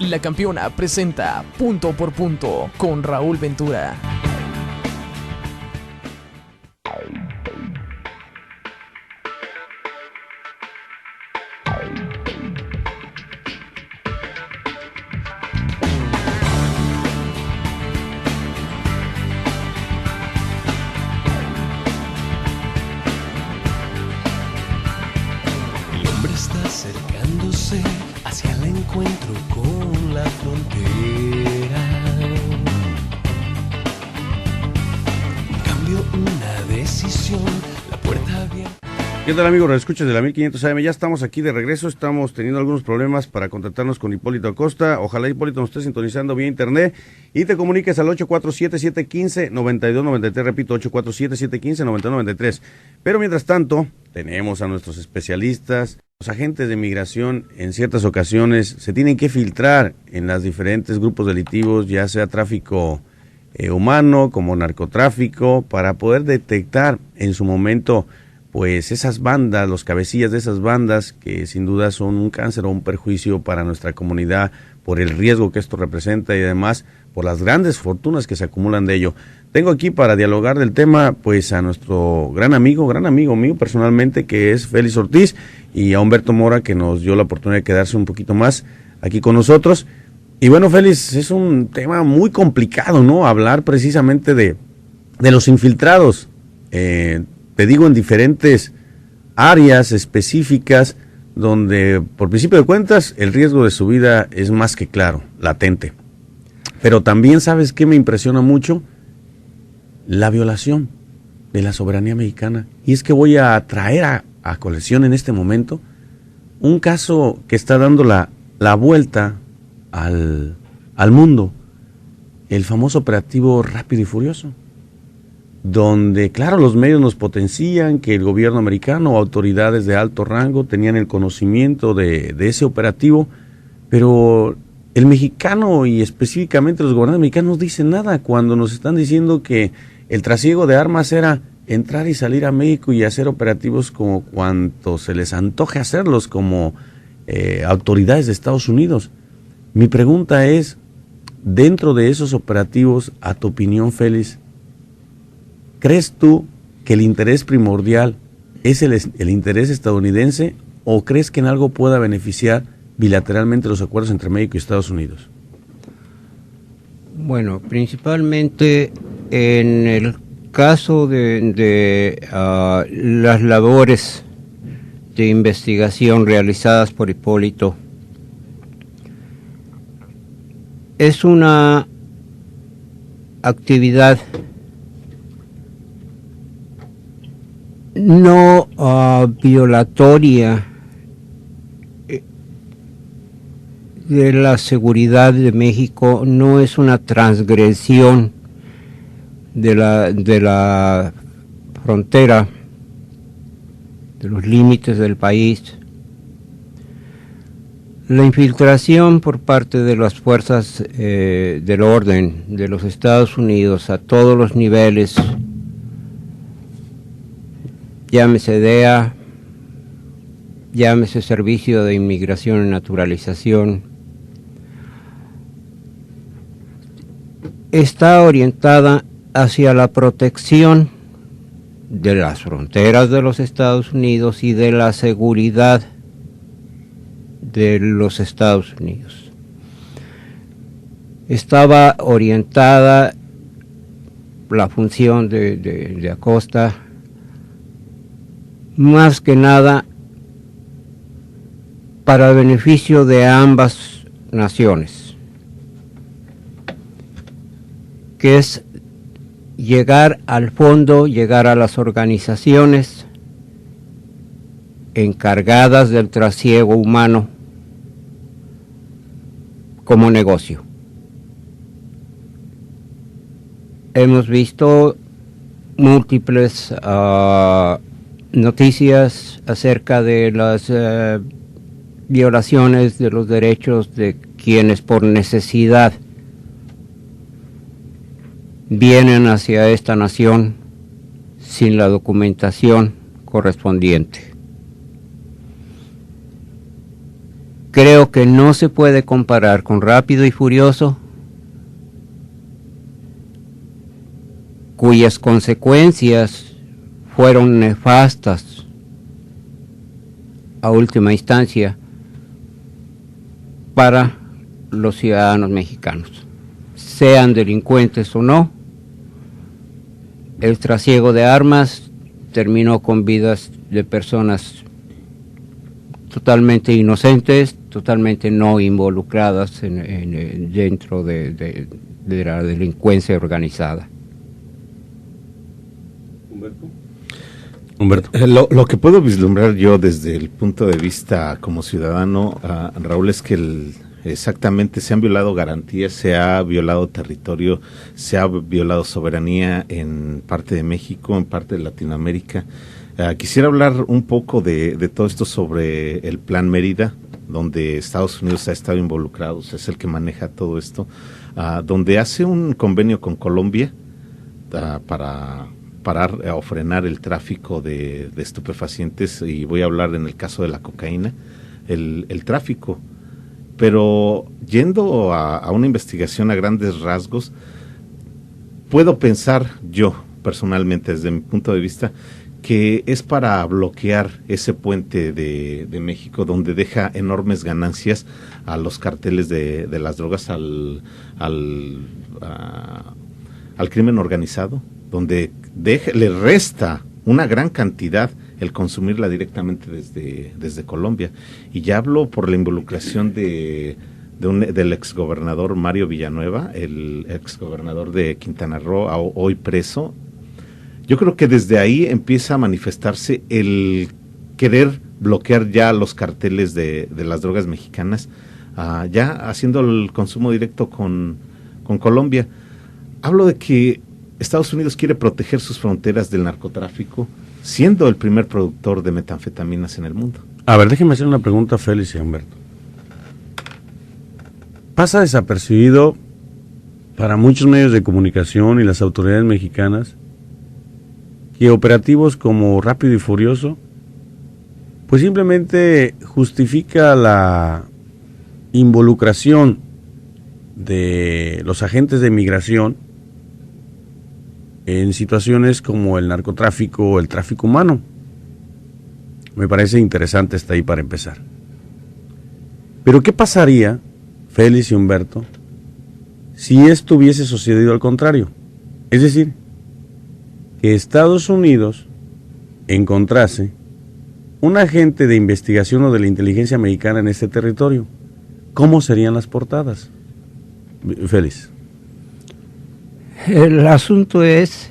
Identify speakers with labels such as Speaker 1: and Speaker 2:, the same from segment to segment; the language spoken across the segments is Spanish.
Speaker 1: La Campeona presenta Punto por Punto con Raúl Ventura.
Speaker 2: El hombre está acercándose hacia el encuentro con la frontera. En cambio, una decisión, la puerta abierta.
Speaker 3: ¿Qué tal, amigos? Escuchas de la 1500 AM. Ya estamos aquí de regreso. Estamos teniendo algunos problemas para contactarnos con Hipólito Acosta. Ojalá Hipólito nos esté sintonizando vía internet y te comuniques al 847-715-9293. Repito, 847-715-9293. Pero mientras tanto, tenemos a nuestros especialistas. Los agentes de migración en ciertas ocasiones se tienen que filtrar en los diferentes grupos delictivos, ya sea tráfico humano como narcotráfico, para poder detectar en su momento pues esas bandas, los cabecillas de esas bandas que sin duda son un cáncer o un perjuicio para nuestra comunidad por el riesgo que esto representa y además por las grandes fortunas que se acumulan de ello. Tengo aquí para dialogar del tema pues a nuestro gran amigo mío personalmente, que es Félix Ortiz, y a Humberto Mora, que nos dio la oportunidad de quedarse un poquito más aquí con nosotros. Y bueno, Félix, es un tema muy complicado, ¿no? Hablar precisamente de los infiltrados. Te digo, en diferentes áreas específicas donde, por principio de cuentas, el riesgo de su vida es más que claro, latente. Pero también, ¿sabes qué me impresiona mucho? La violación de la soberanía mexicana. Y es que voy a traer a colección en este momento un caso que está dando la vuelta al mundo, el famoso operativo Rápido y Furioso, donde, claro, los medios nos potencian que el gobierno americano o autoridades de alto rango tenían el conocimiento de ese operativo, pero el mexicano y específicamente los gobernantes mexicanos no dicen nada cuando nos están diciendo que el trasiego de armas era entrar y salir a México y hacer operativos como cuanto se les antoje hacerlos como autoridades de Estados Unidos. Mi pregunta es, dentro de esos operativos, a tu opinión, Félix, ¿crees tú que el interés primordial es el interés estadounidense o crees que en algo pueda beneficiar bilateralmente los acuerdos entre México y Estados Unidos?
Speaker 4: Bueno, principalmente en el caso de las labores de investigación realizadas por Hipólito, es una actividad no violatoria de la seguridad de México, no es una transgresión de la frontera, de los límites del país. La infiltración por parte de las fuerzas del orden de los Estados Unidos a todos los niveles, llámese DEA, llámese Servicio de Inmigración y Naturalización, está orientada hacia la protección de las fronteras de los Estados Unidos y de la seguridad de los Estados Unidos. Estaba orientada la función de Acosta más que nada para beneficio de ambas naciones, que es llegar al fondo, llegar a las organizaciones encargadas del trasiego humano como negocio. Hemos visto múltiples noticias acerca de las violaciones de los derechos de quienes por necesidad vienen hacia esta nación sin la documentación correspondiente. creo que no se puede comparar con Rápido y Furioso, cuyas consecuencias fueron nefastas a última instancia para los ciudadanos mexicanos, sean delincuentes o no. El trasiego de armas terminó con vidas de personas totalmente inocentes, totalmente no involucradas dentro de la delincuencia organizada.
Speaker 3: Humberto.
Speaker 5: Lo que puedo vislumbrar yo desde el punto de vista como ciudadano, Raúl, es que exactamente se han violado garantías, se ha violado territorio, se ha violado soberanía en parte de México, en parte de Latinoamérica. Quisiera hablar un poco de todo esto sobre el Plan Mérida, donde Estados Unidos ha estado involucrado, es el que maneja todo esto, donde hace un convenio con Colombia para parar o frenar el tráfico de estupefacientes, y voy a hablar en el caso de la cocaína, el tráfico. Pero yendo a una investigación a grandes rasgos, puedo pensar yo personalmente, desde mi punto de vista, que es para bloquear ese puente de México, donde deja enormes ganancias a los carteles de las drogas, al crimen organizado, donde le resta una gran cantidad el consumirla directamente desde Colombia. Y ya hablo por la involucración del exgobernador Mario Villanueva, el exgobernador de Quintana Roo, hoy preso. Yo creo que desde ahí empieza a manifestarse el querer bloquear ya los carteles de las drogas mexicanas, ya haciendo el consumo directo con Colombia. Hablo de que Estados Unidos quiere proteger sus fronteras del narcotráfico, siendo el primer productor de metanfetaminas en el mundo.
Speaker 3: A ver, déjenme hacer una pregunta a Félix y a Humberto. Pasa desapercibido para muchos medios de comunicación y las autoridades mexicanas que operativos como Rápido y Furioso pues simplemente justifica la involucración de los agentes de migración en situaciones como el narcotráfico o el tráfico humano. Me parece interesante hasta ahí para empezar. Pero ¿qué pasaría, Félix y Humberto, si esto hubiese sucedido al contrario? Es decir, que Estados Unidos encontrase un agente de investigación o de la inteligencia mexicana en este territorio. ¿Cómo serían las portadas? Félix.
Speaker 4: El asunto es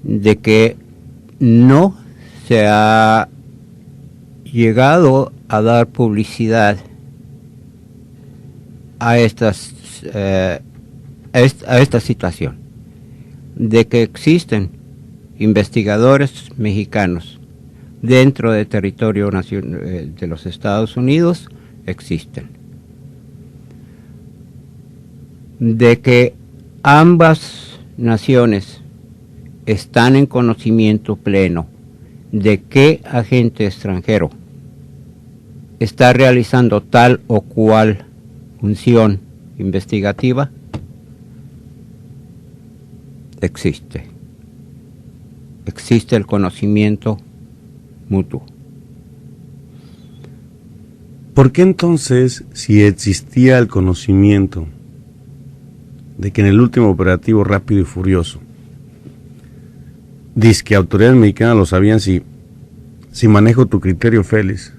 Speaker 4: de que no se ha llegado a dar publicidad a esta situación, de que existen investigadores mexicanos dentro del territorio de los Estados Unidos, existen, de que ambas naciones están en conocimiento pleno de qué agente extranjero está realizando tal o cual función investigativa. Existe el conocimiento mutuo.
Speaker 3: ¿Por qué entonces, si existía el conocimiento de que en el último operativo Rápido y Furioso, dizque autoridades mexicanas lo sabían, si manejo tu criterio, Félix,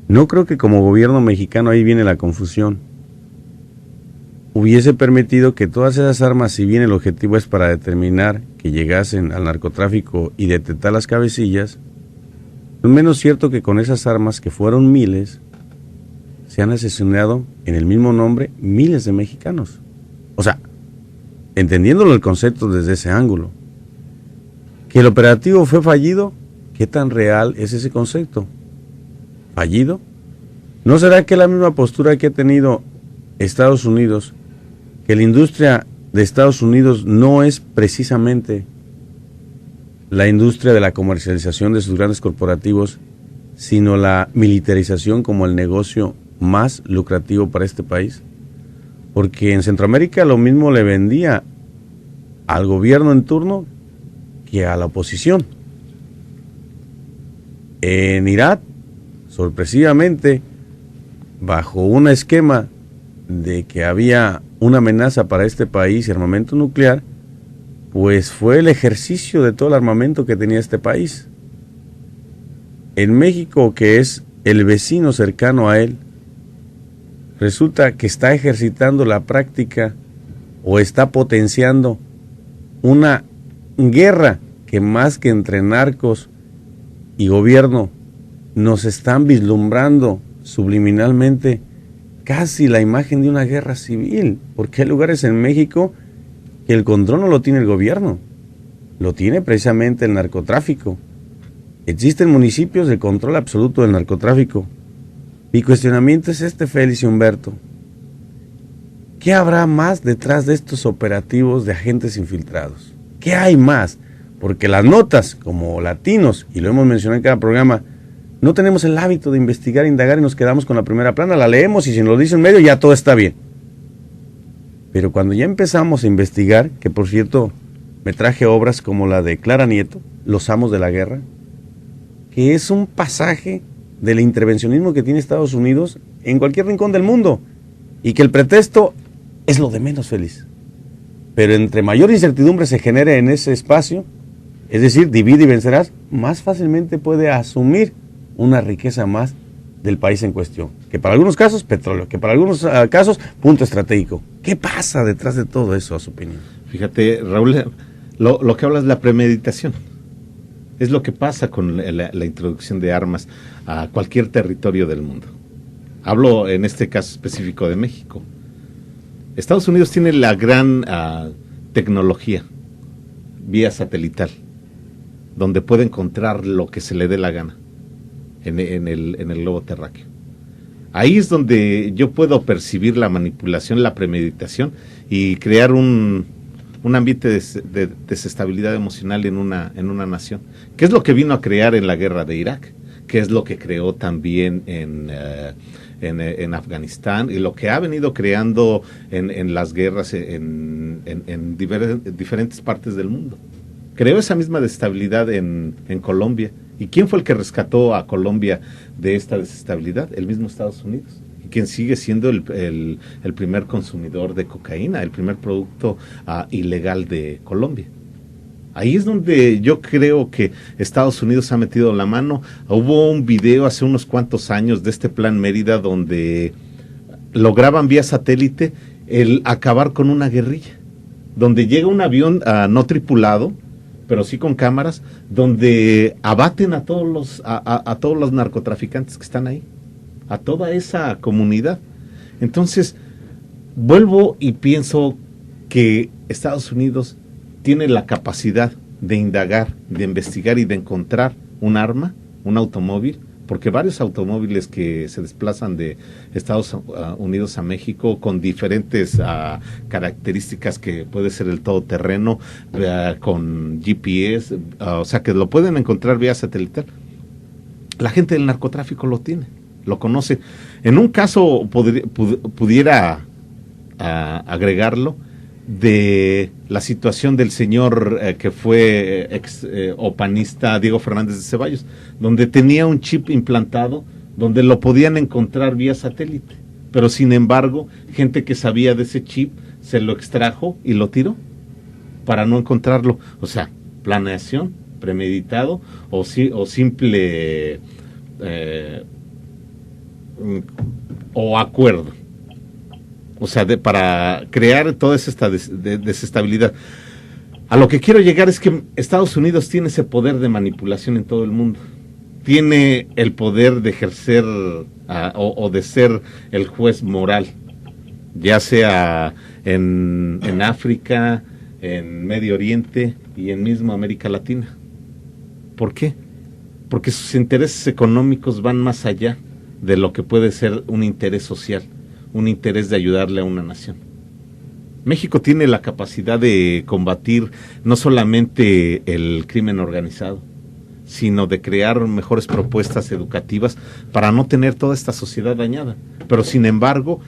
Speaker 3: no creo que como gobierno mexicano, ahí viene la confusión, hubiese permitido que todas esas armas, si bien el objetivo es para determinar que llegasen al narcotráfico y detectar las cabecillas, es menos cierto que con esas armas, que fueron miles, se han asesinado en el mismo nombre miles de mexicanos. O sea, entendiéndolo el concepto desde ese ángulo, que el operativo fue fallido, ¿qué tan real es ese concepto? ¿Fallido? ¿No será que la misma postura que ha tenido Estados Unidos, que la industria de Estados Unidos no es precisamente la industria de la comercialización de sus grandes corporativos, sino la militarización como el negocio más lucrativo para este país. Porque en Centroamérica lo mismo le vendía al gobierno en turno que a la oposición. En Irak, sorpresivamente, bajo un esquema de que había una amenaza para este país y armamento nuclear, pues fue el ejercicio de todo el armamento que tenía este país. En México, que es el vecino cercano a él, resulta que está ejercitando la práctica o está potenciando una guerra que más que entre narcos y gobierno nos están vislumbrando subliminalmente casi la imagen de una guerra civil, porque hay lugares en México que el control no lo tiene el gobierno, lo tiene precisamente el narcotráfico. Existen municipios de control absoluto del narcotráfico. Mi cuestionamiento es este, Félix y Humberto. ¿Qué habrá más detrás de estos operativos de agentes infiltrados? ¿Qué hay más? Porque las notas, como latinos, y lo hemos mencionado en cada programa, no tenemos el hábito de investigar, indagar y nos quedamos con la primera plana, la leemos y si nos lo dice en medio ya todo está bien. Pero cuando ya empezamos a investigar, que por cierto me traje obras como la de Clara Nieto, Los Amos de la Guerra, que es un pasaje del intervencionismo que tiene Estados Unidos en cualquier rincón del mundo y que el pretexto es lo de menos, feliz. Pero entre mayor incertidumbre se genere en ese espacio, es decir, divide y vencerás, más fácilmente puede asumir una riqueza más del país en cuestión, que para algunos casos petróleo, que para algunos casos punto estratégico. ¿Qué pasa detrás de todo eso, a su opinión?
Speaker 5: Fíjate, Raúl, lo que hablas es la premeditación. Es lo que pasa con la introducción de armas a cualquier territorio del mundo. Hablo en este caso específico de México. Estados Unidos tiene la gran tecnología vía satelital, donde puede encontrar lo que se le dé la gana en el globo terráqueo. Ahí es donde yo puedo percibir la manipulación, la premeditación y crear un ambiente de desestabilidad emocional en una nación. ¿Qué es lo que vino a crear en la guerra de Irak? ¿Qué es lo que creó también en Afganistán? Y lo que ha venido creando en las guerras en diferentes partes del mundo. Creó esa misma desestabilidad en Colombia. ¿Y quién fue el que rescató a Colombia de esta desestabilidad? El mismo Estados Unidos. Y quien sigue siendo el primer consumidor de cocaína, el primer producto ilegal de Colombia. Ahí es donde yo creo que Estados Unidos ha metido la mano. Hubo un video hace unos cuantos años de este Plan Mérida donde lograban vía satélite el acabar con una guerrilla, donde llega un avión no tripulado, pero sí con cámaras, donde abaten a todos los narcotraficantes que están ahí, a toda esa comunidad. Entonces, vuelvo y pienso que Estados Unidos tiene la capacidad de indagar, de investigar y de encontrar un arma, un automóvil, porque varios automóviles que se desplazan de Estados Unidos a México con diferentes características, que puede ser el todoterreno, con GPS, o sea que lo pueden encontrar vía satelital. La gente del narcotráfico lo tiene, lo conoce. En un caso pudiera agregarlo de la situación del señor que fue panista Diego Fernández de Ceballos, donde tenía un chip implantado, donde lo podían encontrar vía satélite, pero sin embargo, gente que sabía de ese chip se lo extrajo y lo tiró para no encontrarlo. O sea, planeación, premeditado o simple o acuerdo. O sea, para crear toda esta desestabilidad. A lo que quiero llegar es que Estados Unidos tiene ese poder de manipulación en todo el mundo. Tiene el poder de ejercer o de ser el juez moral, ya sea en África, en Medio Oriente y en mismo América Latina. ¿Por qué? Porque sus intereses económicos van más allá de lo que puede ser un interés social, un interés de ayudarle a una nación. México tiene la capacidad de combatir no solamente el crimen organizado, sino de crear mejores propuestas educativas para no tener toda esta sociedad dañada. Pero sin embargo,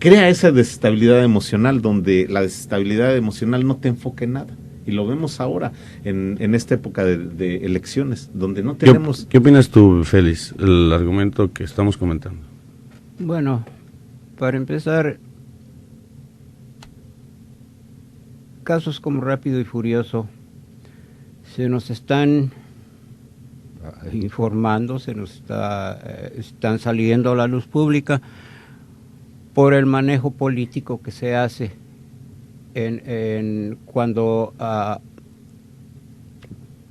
Speaker 5: crea esa desestabilidad emocional, donde la desestabilidad emocional no te enfoca en nada. Y lo vemos ahora en esta época de elecciones, donde no tenemos...
Speaker 3: ¿Qué opinas tú, Félix, el argumento que estamos comentando?
Speaker 4: Bueno, para empezar, casos como Rápido y Furioso se nos están informando, están saliendo a la luz pública por el manejo político que se hace cuando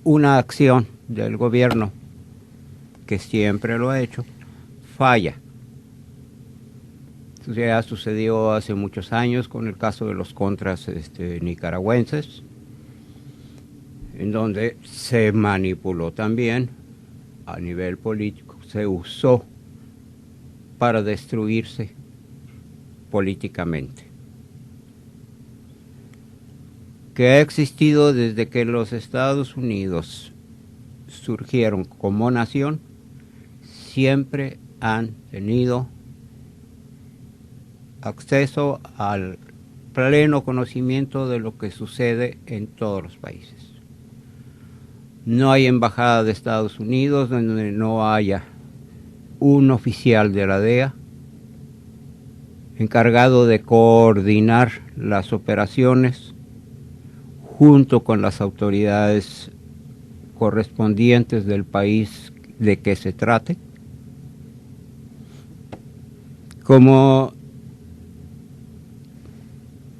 Speaker 4: una acción del gobierno, que siempre lo ha hecho, falla. Eso ya sucedió hace muchos años con el caso de los contras nicaragüenses, en donde se manipuló también a nivel político, se usó para destruirse políticamente. Que ha existido desde que los Estados Unidos surgieron como nación, siempre han tenido acceso al pleno conocimiento de lo que sucede en todos los países. No hay embajada de Estados Unidos donde no haya un oficial de la DEA encargado de coordinar las operaciones junto con las autoridades correspondientes del país de que se trate, como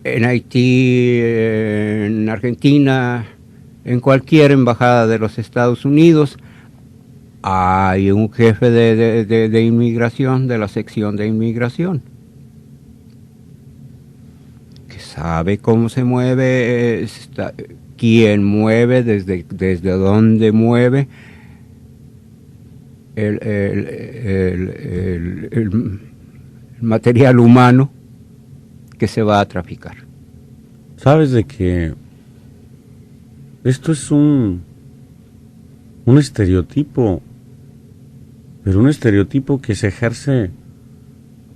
Speaker 4: en Haití, en Argentina, en cualquier embajada de los Estados Unidos, hay un jefe de inmigración, de la sección de inmigración, que sabe cómo se mueve, quién mueve, desde dónde mueve el material humano que se va a traficar.
Speaker 3: Sabes de que esto es un estereotipo, pero un estereotipo que se ejerce,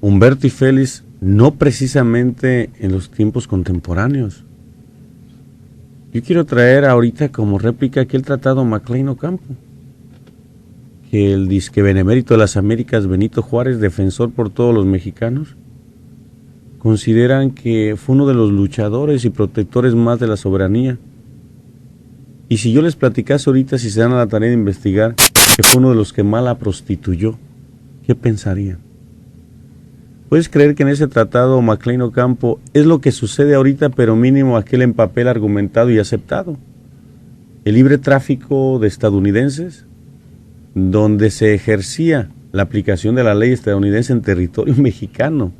Speaker 3: Humberto y Félix, no precisamente en los tiempos contemporáneos. Yo quiero traer ahorita como réplica aquel tratado McLean Ocampo, que el disque benemérito de las Américas Benito Juárez, defensor por todos los mexicanos, consideran que fue uno de los luchadores y protectores más de la soberanía. Y si yo les platicase ahorita, si se dan a la tarea de investigar, que fue uno de los que más la prostituyó, ¿qué pensarían? ¿Puedes creer que en ese tratado McLean Ocampo es lo que sucede ahorita, pero mínimo aquel en papel argumentado y aceptado? El libre tráfico de estadounidenses, donde se ejercía la aplicación de la ley estadounidense en territorio mexicano,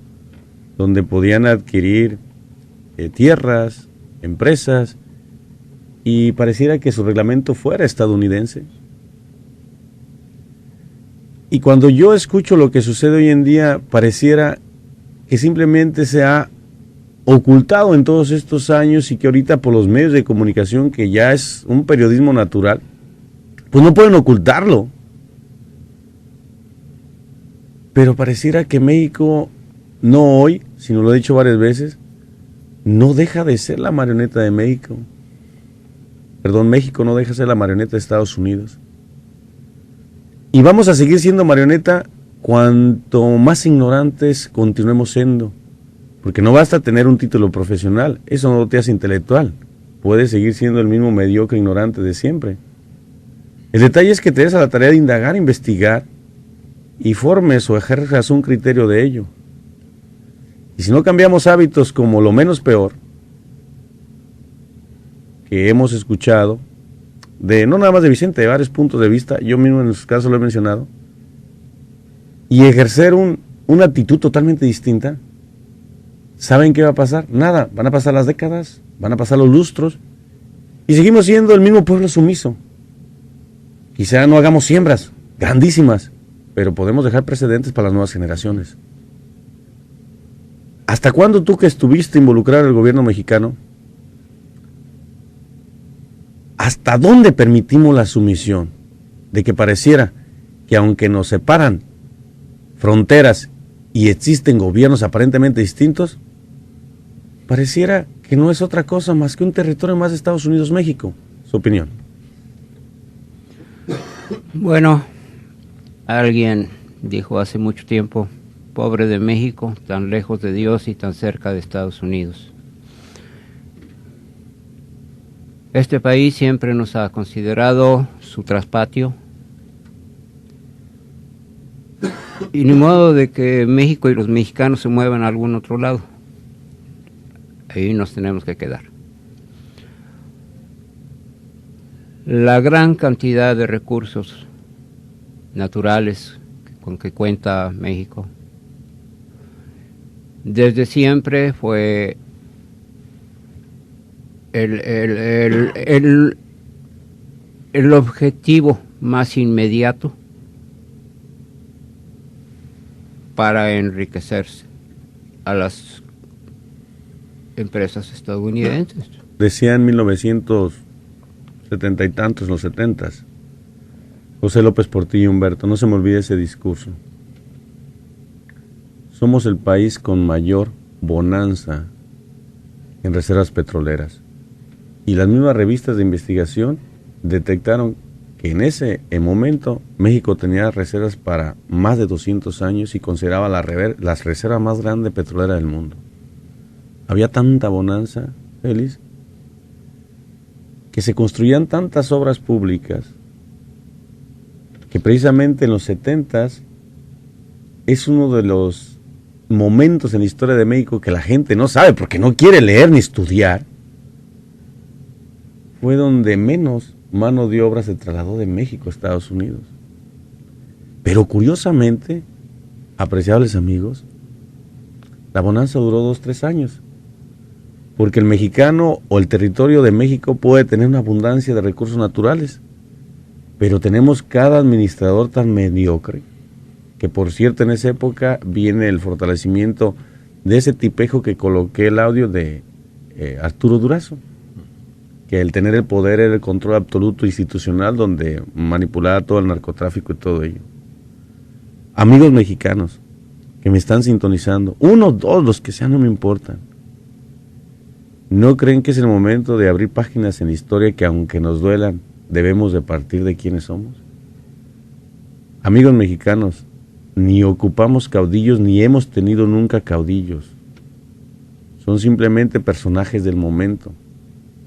Speaker 3: donde podían adquirir tierras, empresas, y pareciera que su reglamento fuera estadounidense. Y cuando yo escucho lo que sucede hoy en día, pareciera que simplemente se ha ocultado en todos estos años y que ahorita por los medios de comunicación, que ya es un periodismo natural, pues no pueden ocultarlo. Pero pareciera que México, no hoy, sino lo he dicho varias veces, no deja de ser la marioneta de México. Perdón, México no deja de ser la marioneta de Estados Unidos. Y vamos a seguir siendo marioneta cuanto más ignorantes continuemos siendo. Porque no basta tener un título profesional, eso no te hace intelectual. Puedes seguir siendo el mismo mediocre ignorante de siempre. El detalle es que te des a la tarea de indagar, investigar, y formes o ejerzas un criterio de ello. Y si no cambiamos hábitos como lo menos peor, que hemos escuchado, no nada más de Vicente, de varios puntos de vista, yo mismo en su caso lo he mencionado, y ejercer una actitud totalmente distinta, ¿saben qué va a pasar? Nada, van a pasar las décadas, van a pasar los lustros, y seguimos siendo el mismo pueblo sumiso. Quizá no hagamos siembras grandísimas, pero podemos dejar precedentes para las nuevas generaciones. ¿Hasta cuándo tú, que estuviste involucrado en el gobierno mexicano, hasta dónde permitimos la sumisión? de que pareciera que aunque nos separan fronteras y existen gobiernos aparentemente distintos, pareciera que no es otra cosa más que un territorio más de Estados Unidos, México. Su opinión.
Speaker 4: Bueno, alguien dijo hace mucho tiempo, pobre de México, tan lejos de Dios y tan cerca de Estados Unidos. Este país siempre nos ha considerado su traspatio, y ni modo de que México y los mexicanos se muevan a algún otro lado. Ahí nos tenemos que quedar. La gran cantidad de recursos naturales con que cuenta México desde siempre fue el objetivo más inmediato para enriquecerse a las empresas estadounidenses.
Speaker 3: Decía en 1970 y tantos, los 70s, José López Portillo Humberto, no se me olvide ese discurso. Somos el país con mayor bonanza en reservas petroleras. Y las mismas revistas de investigación detectaron que en ese momento México tenía reservas para más de 200 años y consideraba las reservas más grandes petroleras del mundo. Había tanta bonanza, Félix, que se construían tantas obras públicas que precisamente en los 70s es uno de los momentos en la historia de México que la gente no sabe porque no quiere leer ni estudiar. Fue donde menos mano de obra se trasladó de México a Estados Unidos. Pero curiosamente, apreciables amigos, la bonanza duró 2-3 años. Porque el mexicano o el territorio de México puede tener una abundancia de recursos naturales, pero tenemos cada administrador tan mediocre, que por cierto en esa época viene el fortalecimiento de ese tipejo que coloqué el audio de Arturo Durazo, que el tener el poder era el control absoluto institucional donde manipulaba todo el narcotráfico y todo ello. Amigos mexicanos que me están sintonizando, 1 o 2, los que sean, no me importan. ¿No creen que es el momento de abrir páginas en la historia que aunque nos duelan, debemos de partir de quiénes somos? Amigos mexicanos, ni ocupamos caudillos ni hemos tenido nunca caudillos. Son simplemente personajes del momento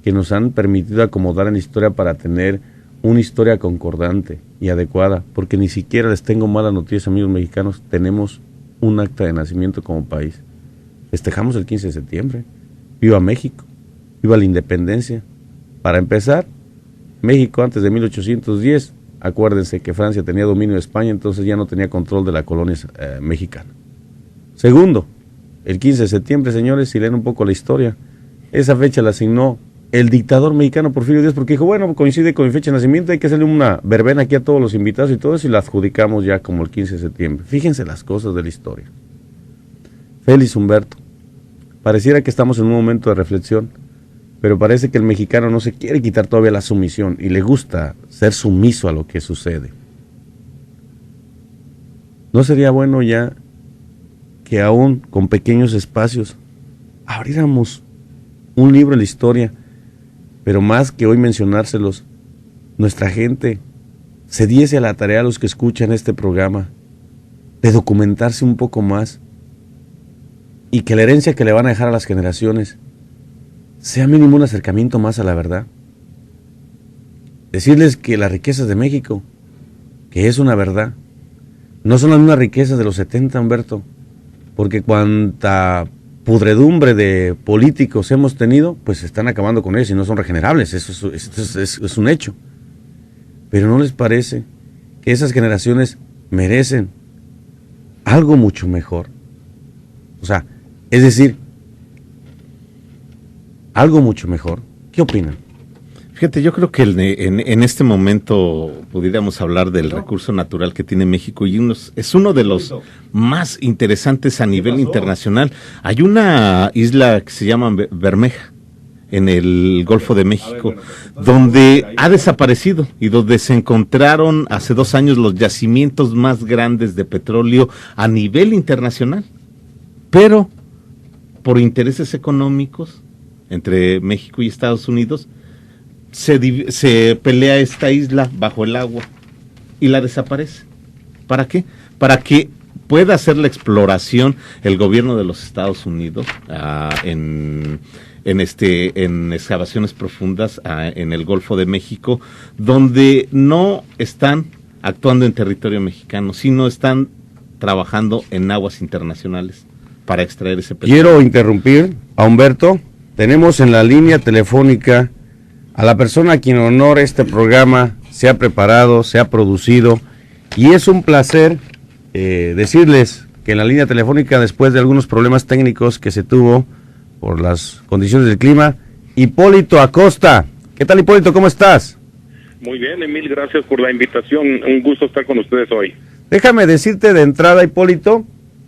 Speaker 3: que nos han permitido acomodar en la historia para tener una historia concordante y adecuada, porque ni siquiera les tengo malas noticias, amigos mexicanos, tenemos un acta de nacimiento como país. Festejamos el 15 de septiembre. ¡Viva México! ¡Viva la independencia! Para empezar, México antes de 1810, acuérdense que Francia tenía dominio de España, entonces ya no tenía control de la colonia mexicana. Segundo, el 15 de septiembre, señores, si leen un poco la historia, esa fecha la asignó el dictador mexicano Porfirio Díaz, porque dijo, bueno, coincide con mi fecha de nacimiento, hay que hacerle una verbena aquí a todos los invitados y todo eso, y la adjudicamos ya como el 15 de septiembre. Fíjense las cosas de la historia. Félix Humberto, pareciera que estamos en un momento de reflexión, pero parece que el mexicano no se quiere quitar todavía la sumisión y le gusta ser sumiso a lo que sucede. ¿No sería bueno ya que aún con pequeños espacios abriéramos un libro en la historia, pero más que hoy mencionárselos, nuestra gente se diese a la tarea a los que escuchan este programa de documentarse un poco más y que la herencia que le van a dejar a las generaciones sea mínimo un acercamiento más a la verdad? Decirles que las riquezas de México, que es una verdad, no son las mismas riquezas de los 70, Humberto, porque cuanta pudredumbre de políticos hemos tenido, pues se están acabando con ellos y no son regenerables, eso es un hecho. Pero ¿no les parece que esas generaciones merecen algo mucho mejor? O sea, es decir, algo mucho mejor. ¿Qué opinan?
Speaker 5: Fíjate, yo creo que en este momento pudiéramos hablar del recurso natural que tiene México y es uno de los más interesantes a nivel internacional. Hay una isla que se llama Bermeja en el Golfo de México, donde ha desaparecido y donde se encontraron hace 2 años los yacimientos más grandes de petróleo a nivel internacional. Pero por intereses económicos entre México y Estados Unidos, se pelea esta isla bajo el agua y la desaparece. ¿Para qué? Para que pueda hacer la exploración el gobierno de los Estados Unidos en excavaciones profundas en el Golfo de México, donde no están actuando en territorio mexicano, sino están trabajando en aguas internacionales para extraer ese petróleo.
Speaker 3: Quiero interrumpir a Humberto. Tenemos en la línea telefónica a la persona a quien honor este programa se ha preparado, se ha producido, y es un placer decirles que en la línea telefónica, después de algunos problemas técnicos que se tuvo por las condiciones del clima, Hipólito Acosta. ¿Qué tal, Hipólito? ¿Cómo estás?
Speaker 6: Muy bien, Emil, gracias por la invitación. Un gusto estar con ustedes hoy.
Speaker 3: Déjame decirte de entrada, Hipólito,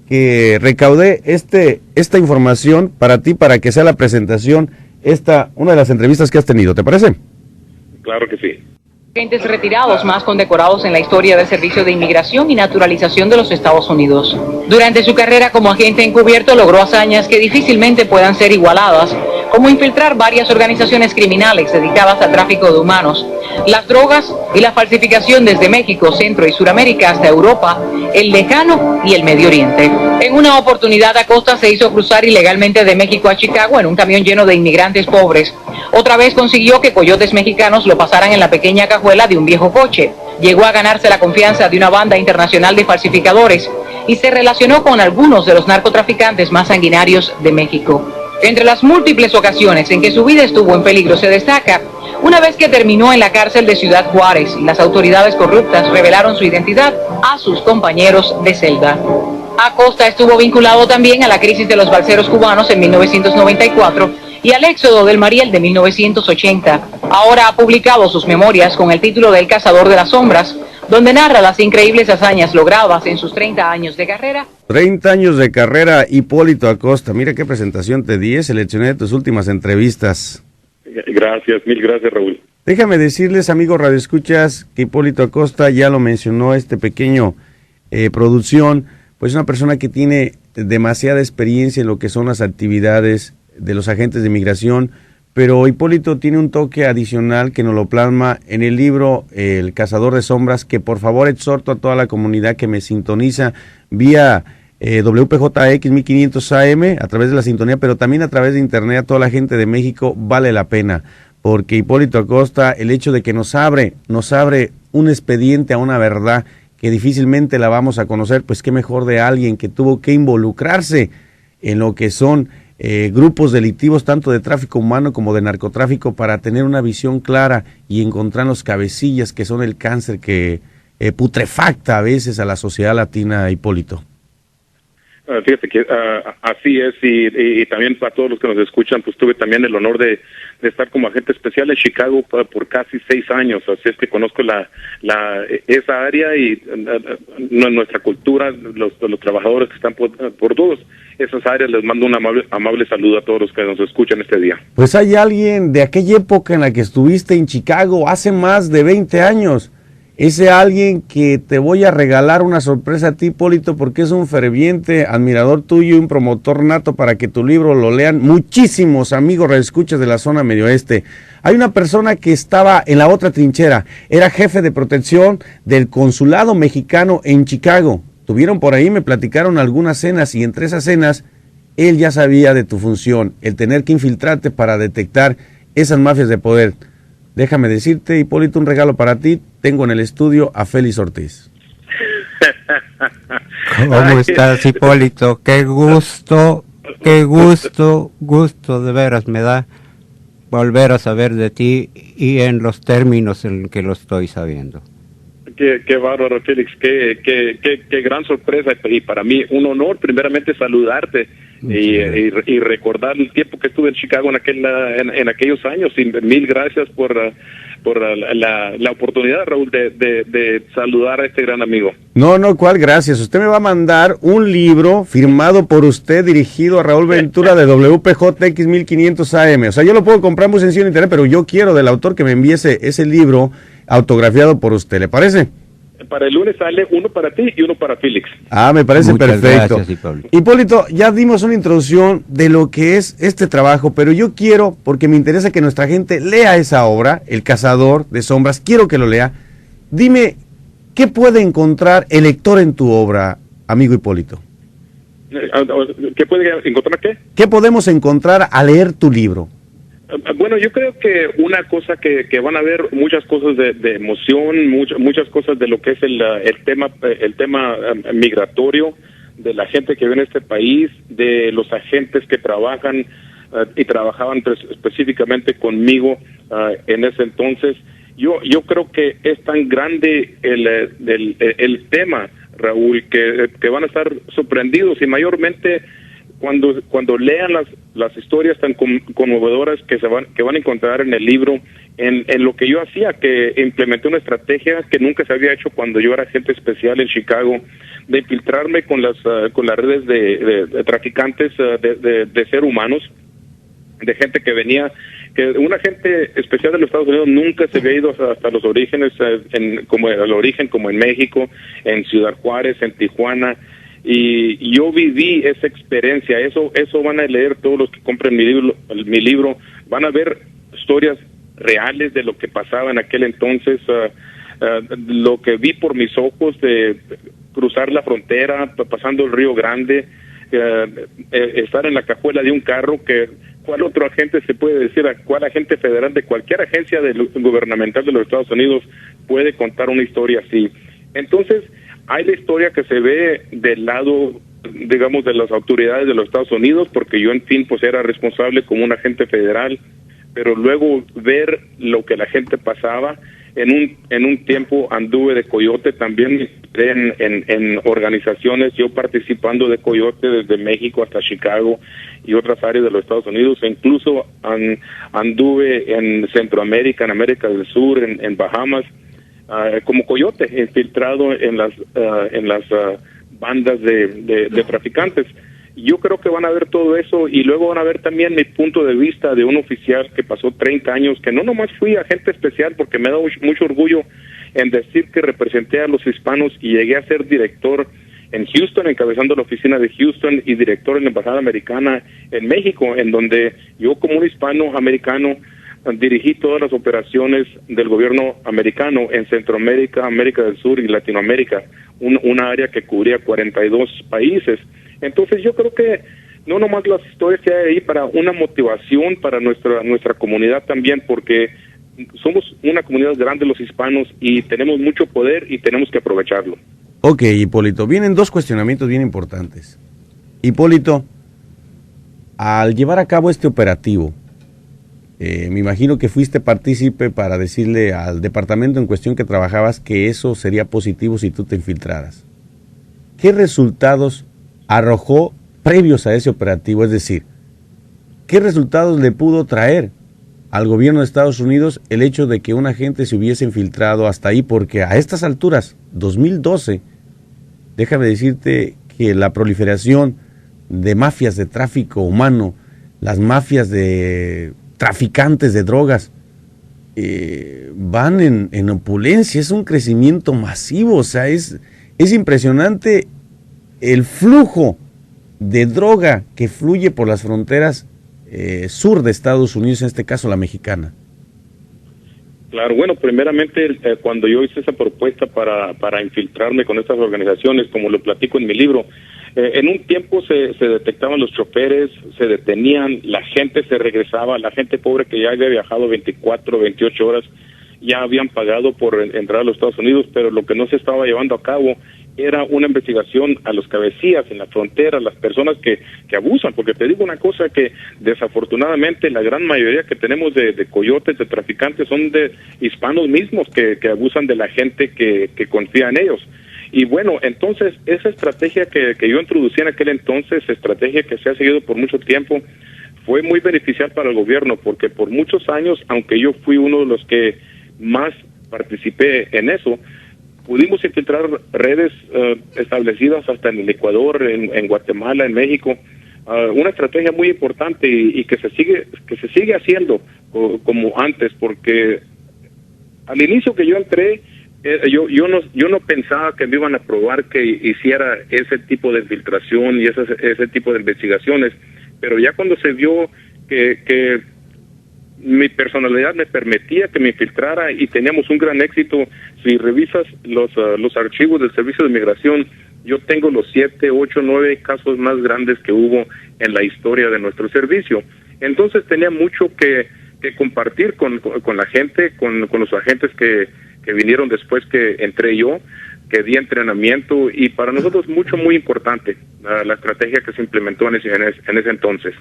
Speaker 3: que recaudé esta información para ti, para que sea la presentación, una de las entrevistas que has tenido. ¿Te parece?
Speaker 6: Claro que sí.
Speaker 7: Agentes retirados más condecorados en la historia del Servicio de Inmigración y Naturalización de los Estados Unidos. Durante su carrera como agente encubierto logró hazañas que difícilmente puedan ser igualadas, como infiltrar varias organizaciones criminales dedicadas al tráfico de humanos, las drogas y la falsificación desde México, Centro y Suramérica hasta Europa, el Lejano y el Medio Oriente. En una oportunidad, Acosta se hizo cruzar ilegalmente de México a Chicago en un camión lleno de inmigrantes pobres. Otra vez consiguió que coyotes mexicanos lo pasaran en la pequeña cajuela de un viejo coche. Llegó a ganarse la confianza de una banda internacional de falsificadores y se relacionó con algunos de los narcotraficantes más sanguinarios de México. Entre las múltiples ocasiones en que su vida estuvo en peligro se destaca una vez que terminó en la cárcel de Ciudad Juárez y las autoridades corruptas revelaron su identidad a sus compañeros de celda. Acosta estuvo vinculado también a la crisis de los balseros cubanos en 1994 y al éxodo del Mariel de 1980. Ahora ha publicado sus memorias con el título de El Cazador de las Sombras, donde narra las increíbles hazañas logradas en sus 30 años de carrera.
Speaker 3: 30 años de carrera, Hipólito Acosta. Mira qué presentación te di, seleccioné de tus últimas entrevistas.
Speaker 6: Gracias, mil gracias, Raúl.
Speaker 3: Déjame decirles, amigos radioescuchas, que Hipólito Acosta ya lo mencionó, pequeño producción, pues una persona que tiene demasiada experiencia en lo que son las actividades de los agentes de migración, pero Hipólito tiene un toque adicional que nos lo plasma en el libro El Cazador de Sombras, que por favor exhorto a toda la comunidad que me sintoniza vía WPJX 1500 AM a través de la sintonía, pero también a través de internet, a toda la gente de México, vale la pena, porque Hipólito Acosta, el hecho de que nos abre un expediente a una verdad que difícilmente la vamos a conocer, pues qué mejor de alguien que tuvo que involucrarse en lo que son grupos delictivos, tanto de tráfico humano como de narcotráfico, para tener una visión clara y encontrar los cabecillas que son el cáncer que putrefacta a veces a la sociedad latina, Hipólito.
Speaker 6: Fíjate que así es, y también para todos los que nos escuchan, pues tuve también el honor de estar como agente especial en Chicago por casi 6 años, así es que conozco esa área y nuestra cultura, los trabajadores que están por todos esas áreas. Les mando un amable saludo a todos los que nos escuchan este día.
Speaker 3: Pues hay alguien de aquella época en la que estuviste en Chicago hace más de 20 años. Ese alguien que te voy a regalar una sorpresa a ti, Hipólito, porque es un ferviente admirador tuyo y un promotor nato para que tu libro lo lean muchísimos amigos radioescuchas de la zona medio oeste. Hay una persona que estaba en la otra trinchera, era jefe de protección del consulado mexicano en Chicago. Tuvieron por ahí, me platicaron algunas cenas, y entre esas cenas, él ya sabía de tu función, el tener que infiltrarte para detectar esas mafias de poder. Déjame decirte, Hipólito, un regalo para ti. Tengo en el estudio a Félix Ortiz.
Speaker 4: ¿Cómo estás, Hipólito? Qué gusto, de veras me da volver a saber de ti y en los términos en que lo estoy sabiendo.
Speaker 6: Qué bárbaro, Félix, qué gran sorpresa, y para mí un honor primeramente saludarte y recordar el tiempo que estuve en Chicago en aquellos años. Y mil gracias por la oportunidad, Raúl, de saludar a este gran amigo.
Speaker 3: No, ¿cuál gracias? Usted me va a mandar un libro firmado por usted, dirigido a Raúl Ventura, de WPJX 1500 AM. O sea, yo lo puedo comprar muy sencillo en internet, pero yo quiero del autor que me envíe ese libro autografiado por usted. ¿Le parece?
Speaker 6: Para el lunes sale uno para ti y uno para Félix.
Speaker 3: Me parece
Speaker 4: Muchas
Speaker 3: perfecto.
Speaker 4: Gracias,
Speaker 3: Hipólito, ya dimos una introducción de lo que es este trabajo, pero yo quiero, porque me interesa que nuestra gente lea esa obra, El Cazador de Sombras, quiero que lo lea. Dime, ¿qué puede encontrar el lector en tu obra, amigo Hipólito?
Speaker 6: ¿Qué puede encontrar qué?
Speaker 3: ¿Qué podemos encontrar al leer tu libro?
Speaker 6: Bueno, yo creo que una cosa que van a ver muchas cosas de emoción, muchas cosas de lo que es el tema migratorio, de la gente que vive en este país, de los agentes que trabajan y trabajaban específicamente conmigo en ese entonces. Yo creo que es tan grande el tema, Raúl, que van a estar sorprendidos, y mayormente cuando lean las historias tan conmovedoras que van a encontrar en el libro, en lo que yo hacía, que implementé una estrategia que nunca se había hecho cuando yo era agente especial en Chicago, de infiltrarme con las redes de traficantes de seres humanos, de gente que venía, que un agente especial de los Estados Unidos nunca se había ido hasta los orígenes, como en México, en Ciudad Juárez, en Tijuana. Y yo viví esa experiencia. Eso van a leer todos los que compren mi libro, van a ver historias reales de lo que pasaba en aquel entonces, lo que vi por mis ojos, de cruzar la frontera, pasando el Río Grande, estar en la cajuela de un carro. ¿Cuál otro agente se puede decir? ¿Cuál agente federal de cualquier agencia gubernamental de los Estados Unidos puede contar una historia así? Entonces, hay la historia que se ve del lado, digamos, de las autoridades de los Estados Unidos, porque yo, en fin, pues era responsable como un agente federal, pero luego ver lo que la gente pasaba. En un tiempo anduve de coyote, también en organizaciones, yo participando de coyote desde México hasta Chicago y otras áreas de los Estados Unidos, e incluso anduve en Centroamérica, en América del Sur, en Bahamas, como coyote, infiltrado en las bandas de traficantes. Yo creo que van a ver todo eso, y luego van a ver también mi punto de vista de un oficial que pasó 30 años, que no nomás fui agente especial, porque me da mucho orgullo en decir que representé a los hispanos y llegué a ser director en Houston, encabezando la oficina de Houston, y director en la Embajada Americana en México, en donde yo, como un hispano americano, dirigí todas las operaciones del gobierno americano en Centroamérica, América del Sur y Latinoamérica, una área que cubría 42 países. Entonces yo creo que no nomás las historias que hay ahí para una motivación para nuestra comunidad también, porque somos una comunidad grande los hispanos y tenemos mucho poder y tenemos que aprovecharlo.
Speaker 3: Ok, Hipólito, vienen dos cuestionamientos bien importantes. Hipólito, al llevar a cabo este operativo, me imagino que fuiste partícipe para decirle al departamento en cuestión que trabajabas que eso sería positivo si tú te infiltraras. ¿Qué resultados arrojó previos a ese operativo? Es decir, ¿qué resultados le pudo traer al gobierno de Estados Unidos el hecho de que un agente se hubiese infiltrado hasta ahí? Porque a estas alturas, 2012, déjame decirte que la proliferación de mafias de tráfico humano, las mafias de traficantes de drogas, van en opulencia, es un crecimiento masivo. O sea, es impresionante el flujo de droga que fluye por las fronteras sur de Estados Unidos, en este caso la mexicana.
Speaker 6: Claro, bueno, primeramente cuando yo hice esa propuesta para infiltrarme con estas organizaciones, como lo platico en mi libro, en un tiempo se detectaban los choferes, se detenían, la gente se regresaba, la gente pobre que ya había viajado 24, 28 horas, ya habían pagado por entrar a los Estados Unidos, pero lo que no se estaba llevando a cabo era una investigación a los cabecillas en la frontera, las personas que abusan, porque te digo una cosa, que desafortunadamente la gran mayoría que tenemos de coyotes, de traficantes, son de hispanos mismos que abusan de la gente que confía en ellos. Y bueno, entonces esa estrategia que yo introducí en aquel entonces, estrategia que se ha seguido por mucho tiempo, fue muy beneficial para el gobierno, porque por muchos años, aunque yo fui uno de los que más participé en eso, pudimos infiltrar redes establecidas hasta en el Ecuador, en Guatemala, en México, una estrategia muy importante y que se sigue haciendo como antes, porque al inicio que yo entré, yo no pensaba que me iban a probar que hiciera ese tipo de infiltración y ese tipo de investigaciones, pero ya cuando se vio que mi personalidad me permitía que me infiltrara y teníamos un gran éxito. Si revisas los archivos del Servicio de Migración, yo tengo los 7, 8, 9 casos más grandes que hubo en la historia de nuestro servicio. Entonces tenía mucho que compartir con la gente, con los agentes que vinieron después que entré yo, que di entrenamiento, y para nosotros muy importante la estrategia que se implementó en ese entonces.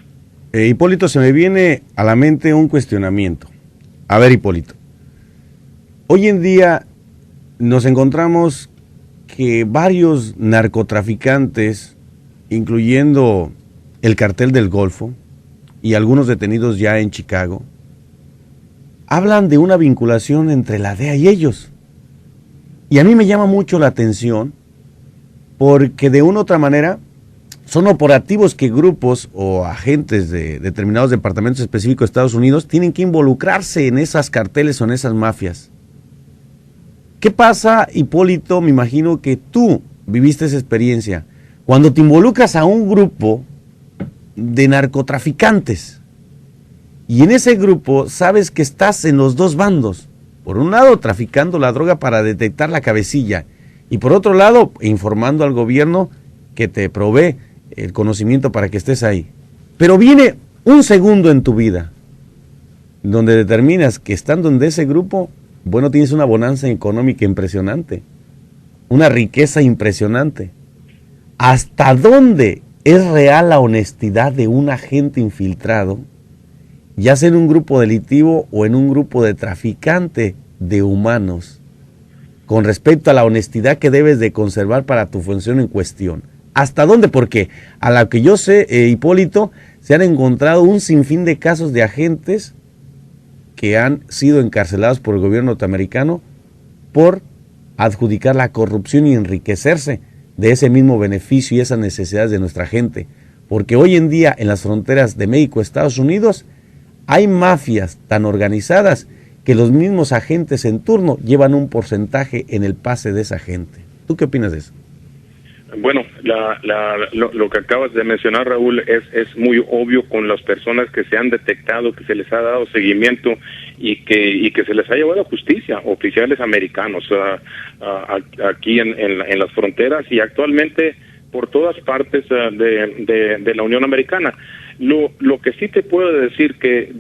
Speaker 3: Hipólito, se me viene a la mente un cuestionamiento. A ver, Hipólito, hoy en día nos encontramos que varios narcotraficantes, incluyendo el Cartel del Golfo y algunos detenidos ya en Chicago, hablan de una vinculación entre la DEA y ellos. Y a mí me llama mucho la atención porque de una u otra manera son operativos que grupos o agentes de determinados departamentos específicos de Estados Unidos tienen que involucrarse en esas carteles o en esas mafias. ¿Qué pasa, Hipólito? Me imagino que tú viviste esa experiencia. Cuando te involucras a un grupo de narcotraficantes y en ese grupo sabes que estás en los dos bandos. Por un lado, traficando la droga para detectar la cabecilla y por otro lado, informando al gobierno que te provee el conocimiento para que estés ahí. Pero viene un segundo en tu vida donde determinas que estando en ese grupo, bueno, tienes una bonanza económica impresionante, una riqueza impresionante. ¿Hasta dónde es real la honestidad de un agente infiltrado, ya sea en un grupo delictivo o en un grupo de traficante de humanos, con respecto a la honestidad que debes de conservar para tu función en cuestión? ¿Hasta dónde? Porque a lo que yo sé, Hipólito, se han encontrado un sinfín de casos de agentes que han sido encarcelados por el gobierno norteamericano por adjudicar la corrupción y enriquecerse de ese mismo beneficio y esas necesidades de nuestra gente. Porque hoy en día en las fronteras de México, Estados Unidos, hay mafias tan organizadas que los mismos agentes en turno llevan un porcentaje en el pase de esa gente. ¿Tú qué opinas de eso?
Speaker 6: Bueno, lo que acabas de mencionar, Raúl, es muy obvio con las personas que se han detectado, que se les ha dado seguimiento y que se les ha llevado a justicia, oficiales americanos aquí en las fronteras y actualmente por todas partes de la Unión Americana. Lo que sí te puedo decir que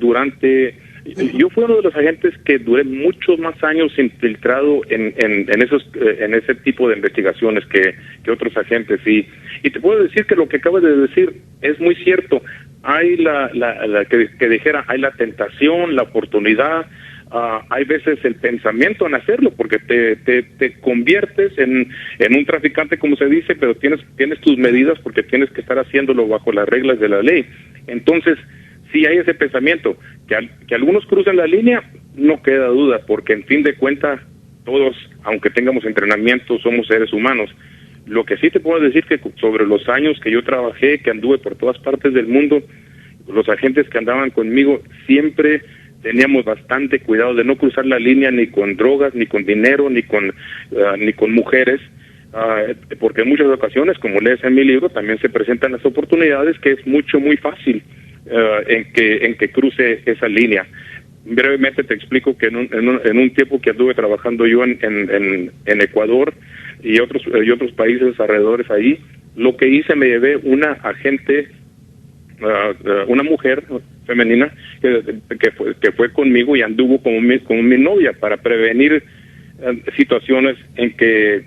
Speaker 6: yo fui uno de los agentes que duré muchos más años infiltrado en ese tipo de investigaciones que otros agentes y te puedo decir que lo que acabas de decir es muy cierto. Hay que dijera, hay la tentación, la oportunidad, hay veces el pensamiento en hacerlo porque te conviertes en un traficante, como se dice, pero tienes tus medidas porque tienes que estar haciéndolo bajo las reglas de la ley. Entonces, si hay ese pensamiento, que algunos cruzan la línea, no queda duda, porque en fin de cuentas, todos, aunque tengamos entrenamiento, somos seres humanos. Lo que sí te puedo decir que sobre los años que yo trabajé, que anduve por todas partes del mundo, los agentes que andaban conmigo, siempre teníamos bastante cuidado de no cruzar la línea ni con drogas, ni con dinero, ni con mujeres, porque en muchas ocasiones, como lees en mi libro, también se presentan las oportunidades que es muy fácil en que cruce esa línea. Brevemente te explico que en un tiempo que anduve trabajando yo en Ecuador y otros países alrededores ahí, lo que hice, me llevé una agente, una mujer femenina que fue conmigo y anduvo como mi novia para prevenir situaciones en que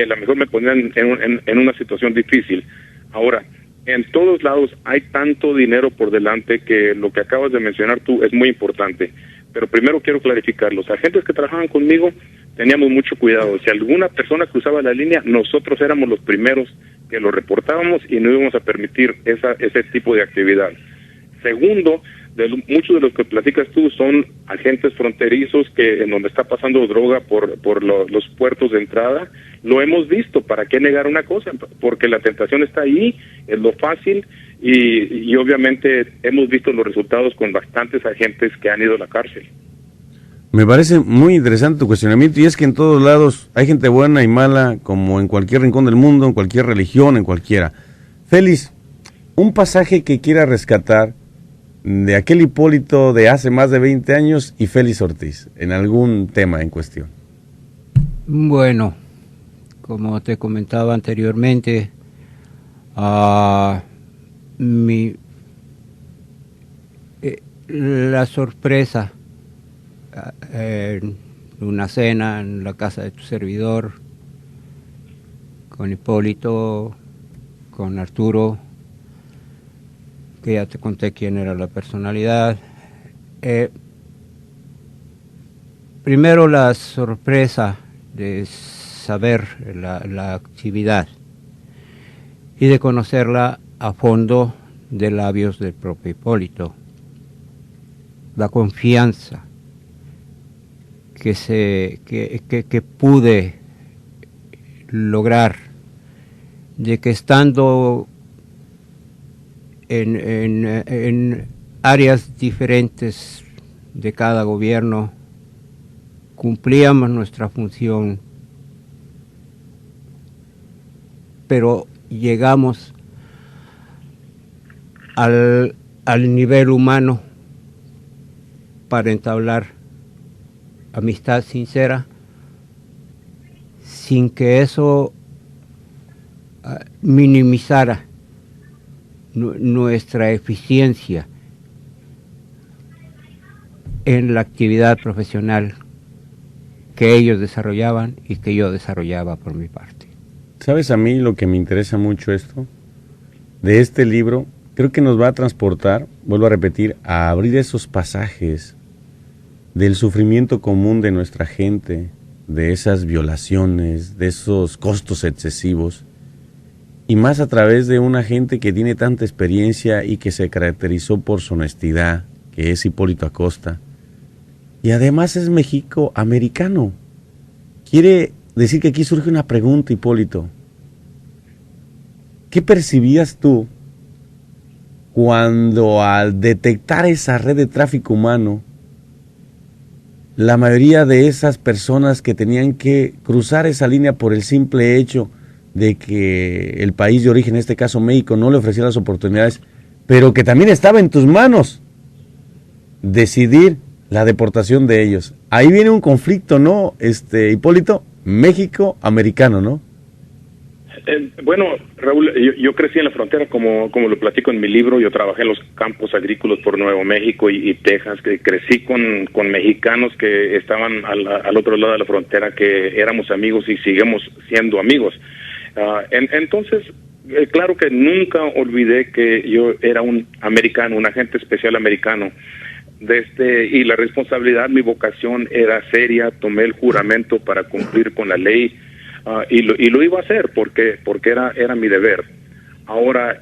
Speaker 6: a lo mejor me ponían en una situación difícil. Ahora, en todos lados hay tanto dinero por delante que lo que acabas de mencionar tú es muy importante. Pero primero quiero clarificar, los agentes que trabajaban conmigo teníamos mucho cuidado. Si alguna persona cruzaba la línea, nosotros éramos los primeros que lo reportábamos y no íbamos a permitir ese tipo de actividad. Segundo, muchos de los que platicas tú son agentes fronterizos que en donde está pasando droga por los puertos de entrada. Lo hemos visto, ¿para qué negar una cosa? Porque la tentación está ahí, es lo fácil, y obviamente hemos visto los resultados con bastantes agentes que han ido a la cárcel.
Speaker 3: Me parece muy interesante tu cuestionamiento, y es que en todos lados hay gente buena y mala, como en cualquier rincón del mundo, en cualquier religión, en cualquiera. Félix, un pasaje que quiera rescatar de aquel Hipólito de hace más de 20 años y Félix Ortiz, en algún tema en cuestión.
Speaker 4: Bueno, como te comentaba anteriormente, la sorpresa en una cena en la casa de tu servidor, con Hipólito, con Arturo, que ya te conté quién era la personalidad. Primero la sorpresa de saber la actividad y de conocerla a fondo de labios del propio Hipólito. La confianza que pude lograr de que estando en áreas diferentes de cada gobierno cumplíamos nuestra función, pero llegamos al nivel humano para entablar amistad sincera, sin que eso minimizara nuestra eficiencia en la actividad profesional que ellos desarrollaban y que yo desarrollaba por mi parte.
Speaker 3: ¿Sabes a mí lo que me interesa mucho esto? De este libro, creo que nos va a transportar, vuelvo a repetir, a abrir esos pasajes del sufrimiento común de nuestra gente, de esas violaciones, de esos costos excesivos, y más a través de una gente que tiene tanta experiencia y que se caracterizó por su honestidad, que es Hipólito Acosta, y además es México-americano. Quiere decir que aquí surge una pregunta, Hipólito. ¿Qué percibías tú cuando al detectar esa red de tráfico humano, la mayoría de esas personas que tenían que cruzar esa línea por el simple hecho de que el país de origen, en este caso México, no le ofrecía las oportunidades, pero que también estaba en tus manos decidir la deportación de ellos? Ahí viene un conflicto, ¿no, Hipólito? México-americano, ¿no?
Speaker 6: Bueno, Raúl, yo crecí en la frontera, como lo platico en mi libro. Yo trabajé en los campos agrícolas por Nuevo México y Texas, que crecí con mexicanos que estaban al otro lado de la frontera, que éramos amigos y seguimos siendo amigos. Entonces, claro que nunca olvidé que yo era un americano, un agente especial americano. Y la responsabilidad, mi vocación era seria. Tomé el juramento para cumplir con la ley. Y lo iba a hacer porque era mi deber. Ahora,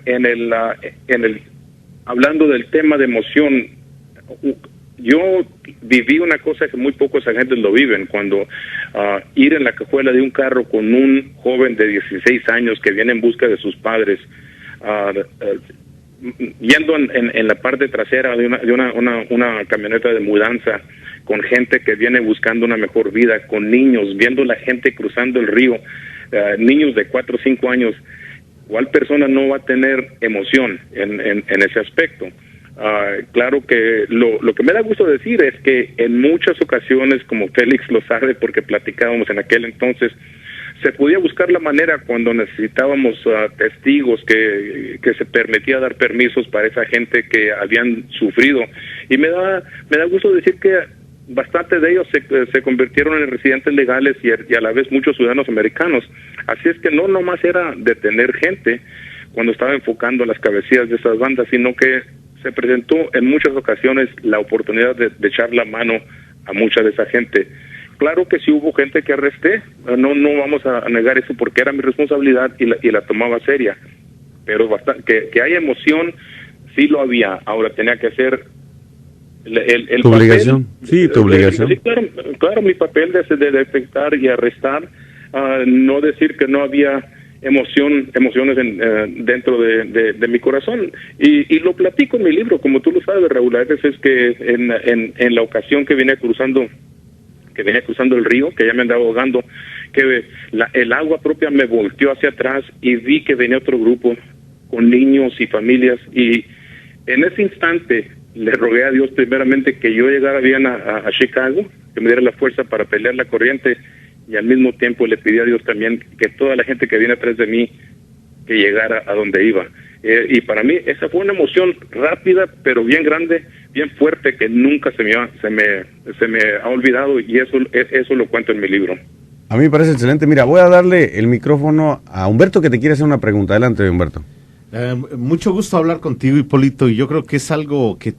Speaker 6: hablando del tema de emoción, yo viví una cosa que muy pocos agentes lo viven, cuando ir en la cajuela de un carro con un joven de 16 años que viene en busca de sus padres, yendo en la parte trasera de una camioneta de mudanza, con gente que viene buscando una mejor vida, con niños, viendo la gente cruzando el río, niños de 4 o 5 años. ¿Cuál persona no va a tener emoción en ese aspecto? Claro que lo que me da gusto decir es que en muchas ocasiones, como Félix lo sabe porque platicábamos en aquel entonces, se podía buscar la manera cuando necesitábamos testigos, que se permitía dar permisos para esa gente que habían sufrido. Y me da gusto decir que bastantes de ellos se convirtieron en residentes legales y a la vez muchos ciudadanos americanos. Así es que no nomás era detener gente cuando estaba enfocando las cabecillas de esas bandas, sino que se presentó en muchas ocasiones la oportunidad de echar la mano a mucha de esa gente claro que sí hubo gente que arresté, no vamos a negar eso porque era mi responsabilidad y la tomaba seria, pero que haya emoción, sí lo había. Ahora tenía que hacer el
Speaker 3: tu
Speaker 6: papel,
Speaker 3: obligación, sí, tu obligación.
Speaker 6: Sí, claro, mi papel de detectar y arrestar, no decir que no había emociones dentro de mi corazón, y lo platico en mi libro, como tú lo sabes, Raúl. A veces es que en la ocasión que venía cruzando el río, que ya me andaba ahogando, que el agua propia me volteó hacia atrás y vi que venía otro grupo con niños y familias, y en ese instante le rogué a Dios primeramente que yo llegara bien a Chicago, que me diera la fuerza para pelear la corriente, y al mismo tiempo le pedí a Dios también que toda la gente que viene atrás de mí, que llegara a donde iba. Y para mí esa fue una emoción rápida, pero bien grande, bien fuerte, que nunca se me ha olvidado, y eso lo cuento en mi libro.
Speaker 3: A mí me parece excelente. Mira, voy a darle el micrófono a Humberto, que te quiere hacer una pregunta. Adelante, Humberto.
Speaker 5: Mucho gusto hablar contigo, Hipólito, y yo creo que es algo que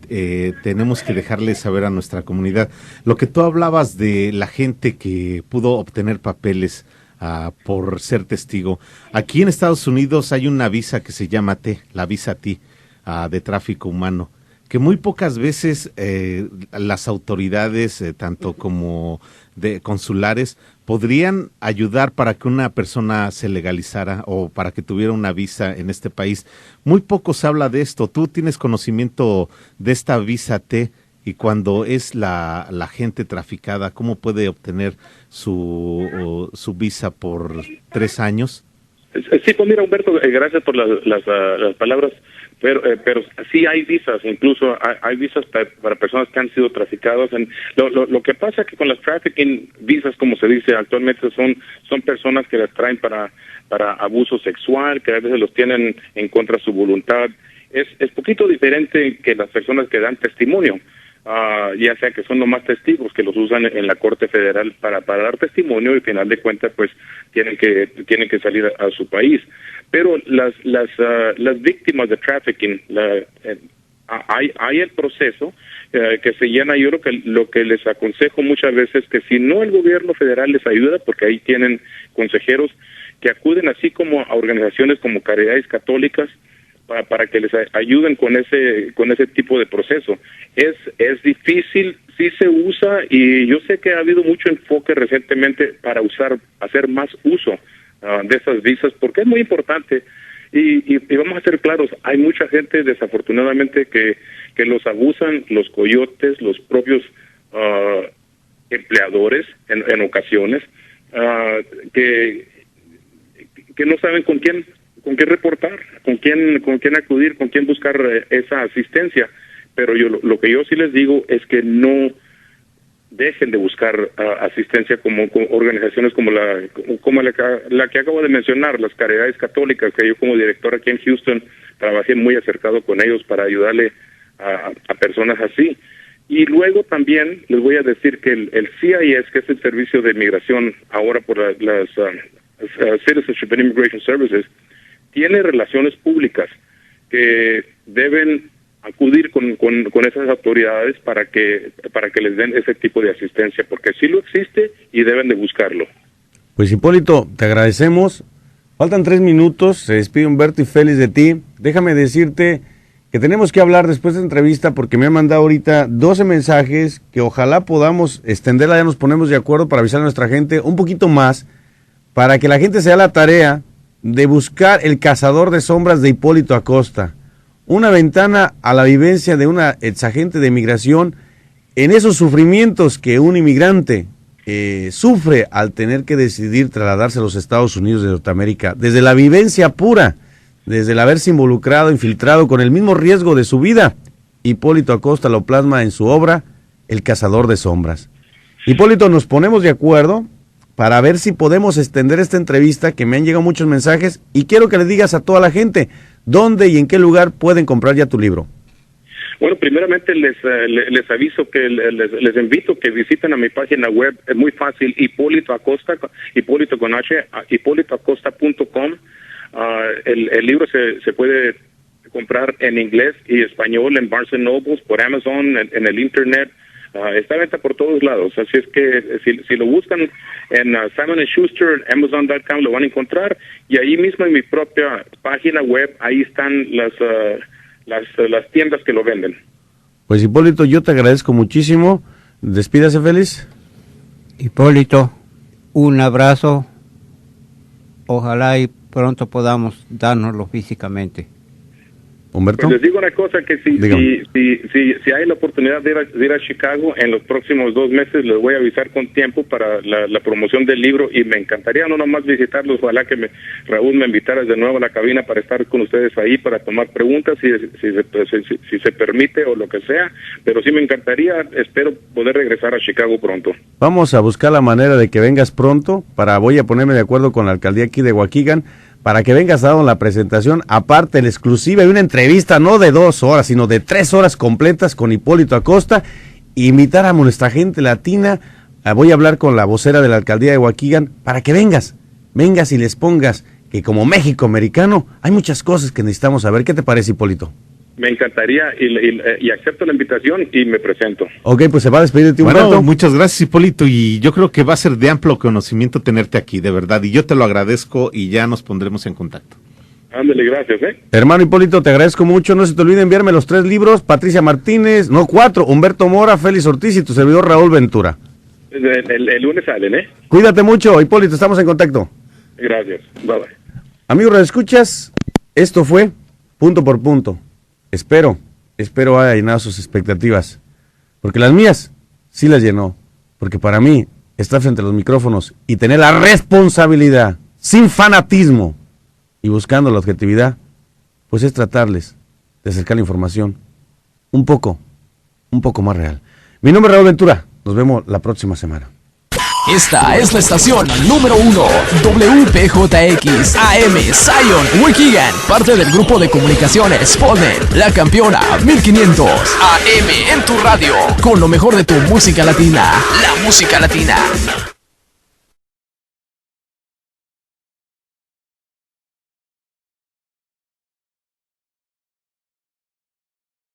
Speaker 5: tenemos que dejarle saber a nuestra comunidad. Lo que tú hablabas de la gente que pudo obtener papeles por ser testigo. Aquí en Estados Unidos hay una visa que se llama T, la visa T, de tráfico humano, que muy pocas veces las autoridades, tanto como de consulares, podrían ayudar para que una persona se legalizara o para que tuviera una visa en este país. Muy poco se habla de esto. ¿Tú tienes conocimiento de esta visa T? Y cuando es la gente traficada, ¿cómo puede obtener su visa por 3 años?
Speaker 6: Sí, pues mira, Humberto, gracias por las palabras, pero sí hay visas, incluso hay visas para personas que han sido traficadas. Lo que pasa es que con las trafficking visas, como se dice actualmente, son personas que las traen para abuso sexual, que a veces los tienen en contra de su voluntad. Es poquito diferente que las personas que dan testimonio. Ya sea que son nomás testigos que los usan en la Corte Federal para dar testimonio, y al final de cuentas pues tienen que salir a su país. Pero las víctimas de trafficking, hay el proceso que se llena. Yo creo que lo que les aconsejo muchas veces es que si no el gobierno federal les ayuda, porque ahí tienen consejeros que acuden, así como a organizaciones como Caridades Católicas, para que les ayuden con ese tipo de proceso. Es difícil, sí se usa, y yo sé que ha habido mucho enfoque recientemente para hacer más uso de esas visas, porque es muy importante, y vamos a ser claros, hay mucha gente desafortunadamente que los abusan, los coyotes, los propios empleadores en ocasiones, que no saben con quién reportar, con quién acudir, con quién buscar esa asistencia. Pero lo que yo sí les digo es que no dejen de buscar asistencia con organizaciones como la que acabo de mencionar, las Caridades Católicas, que yo como director aquí en Houston trabajé muy acercado con ellos para ayudarle a personas así. Y luego también les voy a decir que el CIS, que es el Servicio de Inmigración ahora por las Citizenship and Immigration Services, tiene relaciones públicas que deben acudir con esas autoridades para que les den ese tipo de asistencia, porque sí lo existe y deben de buscarlo.
Speaker 3: Pues Hipólito, te agradecemos. Faltan 3 minutos, se despide Humberto y Félix de ti. Déjame decirte que tenemos que hablar después de esta entrevista, porque me han mandado ahorita 12 mensajes que ojalá podamos extenderla, ya nos ponemos de acuerdo para avisar a nuestra gente un poquito más, para que la gente se dé la tarea de buscar El Cazador de Sombras de Hipólito Acosta, una ventana a la vivencia de una exagente de migración en esos sufrimientos que un inmigrante sufre al tener que decidir trasladarse a los Estados Unidos de Norteamérica, desde la vivencia pura, desde el haberse involucrado, infiltrado con el mismo riesgo de su vida. Hipólito Acosta lo plasma en su obra El Cazador de Sombras. Hipólito, nos ponemos de acuerdo para ver si podemos extender esta entrevista, que me han llegado muchos mensajes, y quiero que le digas a toda la gente dónde y en qué lugar pueden comprar ya tu libro.
Speaker 6: Bueno, primeramente les aviso que les invito que visiten a mi página web. Es muy fácil, Hipólito Acosta, Hipólito con H, hipólitoacosta.com. El libro se puede comprar en inglés y español en Barnes & Noble, por Amazon, en el internet. Está a venta por todos lados, así es que si lo buscan en Simon & Schuster, Amazon.com, lo van a encontrar, y ahí mismo en mi propia página web, ahí están las tiendas que lo venden.
Speaker 3: Pues Hipólito, yo te agradezco muchísimo. Despídase, Félix.
Speaker 4: Hipólito, un abrazo. Ojalá y pronto podamos dárnoslo físicamente.
Speaker 3: Humberto.
Speaker 6: Pues les digo una cosa, que si hay la oportunidad de ir a Chicago en los próximos 2 meses, les voy a avisar con tiempo para la promoción del libro, y me encantaría no nomás visitarlos, ojalá que Raúl me invitara de nuevo a la cabina para estar con ustedes ahí, para tomar preguntas, si se permite o lo que sea, pero sí me encantaría, espero poder regresar a Chicago pronto.
Speaker 3: Vamos a buscar la manera de que vengas pronto, voy a ponerme de acuerdo con la alcaldía aquí de Waukegan, para que vengas a dar la presentación, aparte la exclusiva y una entrevista no de 2 horas, sino de 3 horas completas con Hipólito Acosta, invitar a nuestra gente latina. Voy a hablar con la vocera de la alcaldía de Waukegan para que vengas y les pongas que como México americano hay muchas cosas que necesitamos saber. ¿Qué te parece, Hipólito?
Speaker 6: Me encantaría y acepto la invitación y me presento.
Speaker 3: Ok, pues se va a despedir de ti, Humberto.
Speaker 5: Bueno, muchas gracias, Hipólito, y yo creo que va a ser de amplio conocimiento tenerte aquí, de verdad, y yo te lo agradezco y ya nos pondremos en contacto.
Speaker 6: Ándale, gracias,
Speaker 3: Hermano Hipólito, te agradezco mucho, no se te olvide enviarme los 3 libros, Patricia Martínez, 4, Humberto Mora, Félix Ortiz y tu servidor Raúl Ventura.
Speaker 6: El lunes salen,
Speaker 3: Cuídate mucho, Hipólito, estamos en contacto.
Speaker 6: Gracias, bye bye.
Speaker 3: Amigos, ¿escuchas? Esto fue Punto por Punto. Espero haya llenado sus expectativas, porque las mías sí las llenó, porque para mí estar frente a los micrófonos y tener la responsabilidad, sin fanatismo y buscando la objetividad, pues es tratarles de acercar la información un poco más real. Mi nombre es Raúl Ventura, nos vemos la próxima semana.
Speaker 1: Esta es la estación número 1, WPJX AM Zion Waukegan, parte del grupo de comunicaciones Spotnet, La Campeona 1500 AM en tu radio, con lo mejor de tu música latina, la música latina.